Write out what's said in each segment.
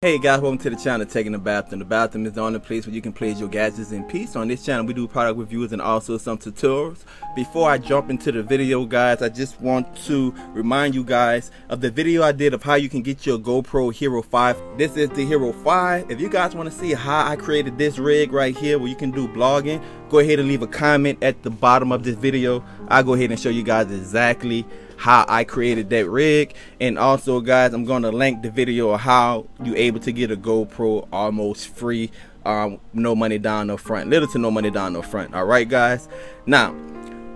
Hey guys, welcome to the channel Taking the Bathroom. The bathroom is the only place where you can place your gadgets in peace. On this channel we do product reviews and also some tutorials. Before I jump into the video, guys, I just want to remind you guys of the video I did of how you can get your GoPro Hero 5. This is the Hero 5. If you guys want to see how I created this rig right here where you can do blogging, go ahead and leave a comment at the bottom of this video. I'll go ahead and show you guys exactly how I created that rig. And also, guys, I'm going to link the video of how you able to get a GoPro almost free, no money down up front, little to no money down up front. All right, guys. Now,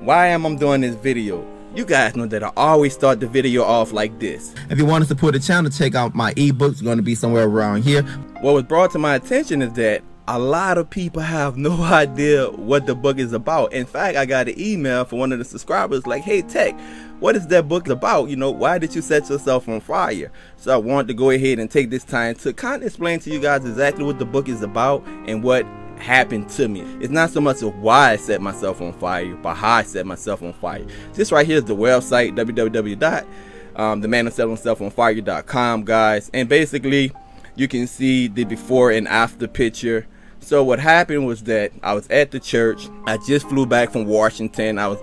why am I doing this video? You guys know that I always start the video off like this. If you want to support the channel, check out my ebooks. It's going to be somewhere around here. What was brought to my attention is that a lot of people have no idea what the book is about. In fact, I got an email from one of the subscribers like, hey Tech, what is that book about? You know, why did you set yourself on fire? So I wanted to go ahead and take this time to kind of explain to you guys exactly what the book is about and what happened to me. It's not so much of why I set myself on fire, but how I set myself on fire. This right here is the website, www.themanwhosetselfhimselfonfire.com, guys. And basically, you can see the before and after picture. So what happened was that I was at the church. I just flew back from Washington. I was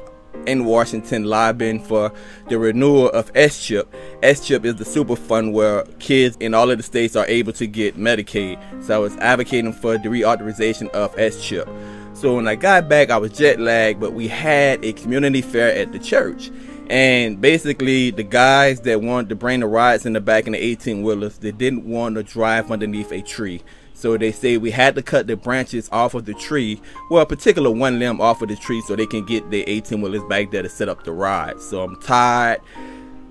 in Washington lobbying for the renewal of S-chip. S-chip is the super fund where kids in all of the states are able to get Medicaid. So I was advocating for the reauthorization of S-chip. So when I got back, I was jet lagged, but we had a community fair at the church. And basically, the guys that wanted to bring the rides in the back in the 18-wheelers, they didn't want to drive underneath a tree. So they say we had to cut the branches off of the tree, well, a particular one limb off of the tree, so they can get their 18-wheelers back there to set up the ride. So I'm tired.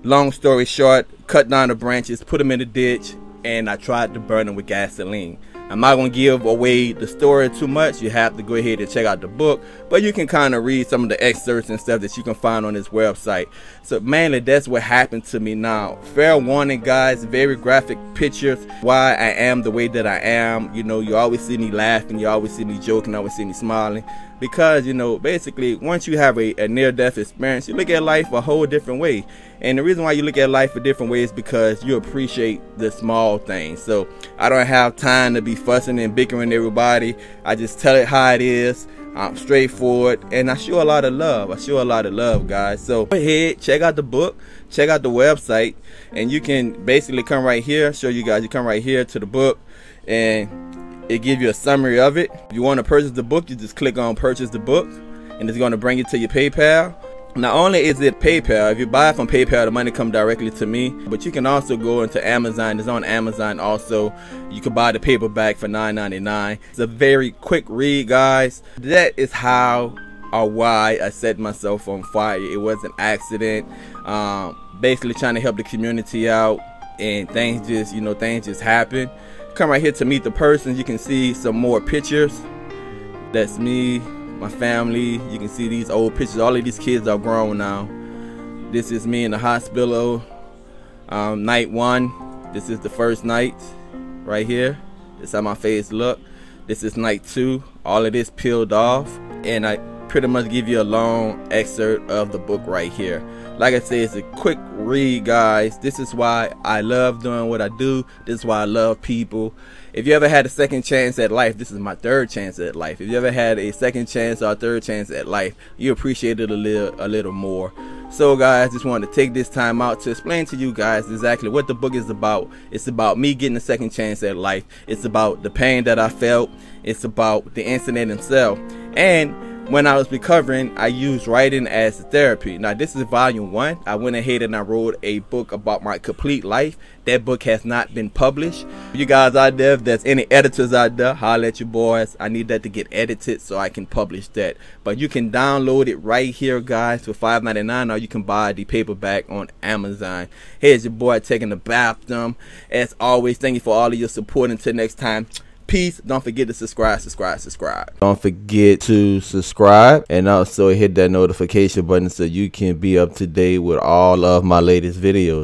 Long story short, cut down the branches, put them in the ditch, and I tried to burn them with gasoline. I'm not going to give away the story too much. You have to go ahead and check out the book, but you can kind of read some of the excerpts and stuff that you can find on this website. So mainly that's what happened to me. Now, fair warning, guys, very graphic pictures, why I am the way that I am. You know, you always see me laughing, you always see me joking, you always see me smiling, because, you know, basically once you have a near-death experience, you look at life a whole different way. And the reason why you look at life a different way is because you appreciate the small things. So I don't have time to be fussing and bickering everybody. I just tell it how it is. I'm straightforward, and I show a lot of love. I show a lot of love, guys. So go ahead, check out the book, check out the website, and you can basically come right here, show you guys. You come right here to the book, and it gives you a summary of it. If you want to purchase the book, you just click on purchase the book, and it's going to bring you to your PayPal. Not only is it PayPal, if you buy it from PayPal, the money comes directly to me, but you can also go into Amazon. It's on Amazon also. You can buy the paperback for $9.99. It's a very quick read, guys. That is how or why I set myself on fire. It was an accident, basically trying to help the community out, and things just, you know, things just happen. Come right here to meet the persons. You can see some more pictures. That's me, my family. You can see these old pictures. All of these kids are grown now. This is me in the hospital, night 1. This is the first night right here. This is how my face look. This is night 2. All of this peeled off, and I pretty much give you a long excerpt of the book right here. Like I said, it's a quick read, guys. This is why I love doing what I do. This is why I love people. If you ever had a second chance at life, this is my third chance at life. If you ever had a second chance or a third chance at life, you appreciate it a little more. So guys, just wanted to take this time out to explain to you guys exactly what the book is about. It's about me getting a second chance at life. It's about the pain that I felt. It's about the incident itself. And when I was recovering, I used writing as therapy. Now, this is volume 1. I went ahead and I wrote a book about my complete life. That book has not been published. You guys out there, if there's any editors out there, holler at your boys. I need that to get edited so I can publish that. But you can download it right here, guys, for $5.99, or you can buy the paperback on Amazon. Here's your boy taking the bathroom. As always, thank you for all of your support. Until next time, peace. Don't forget to subscribe. Don't forget to subscribe, and also hit that notification button so you can be up to date with all of my latest videos.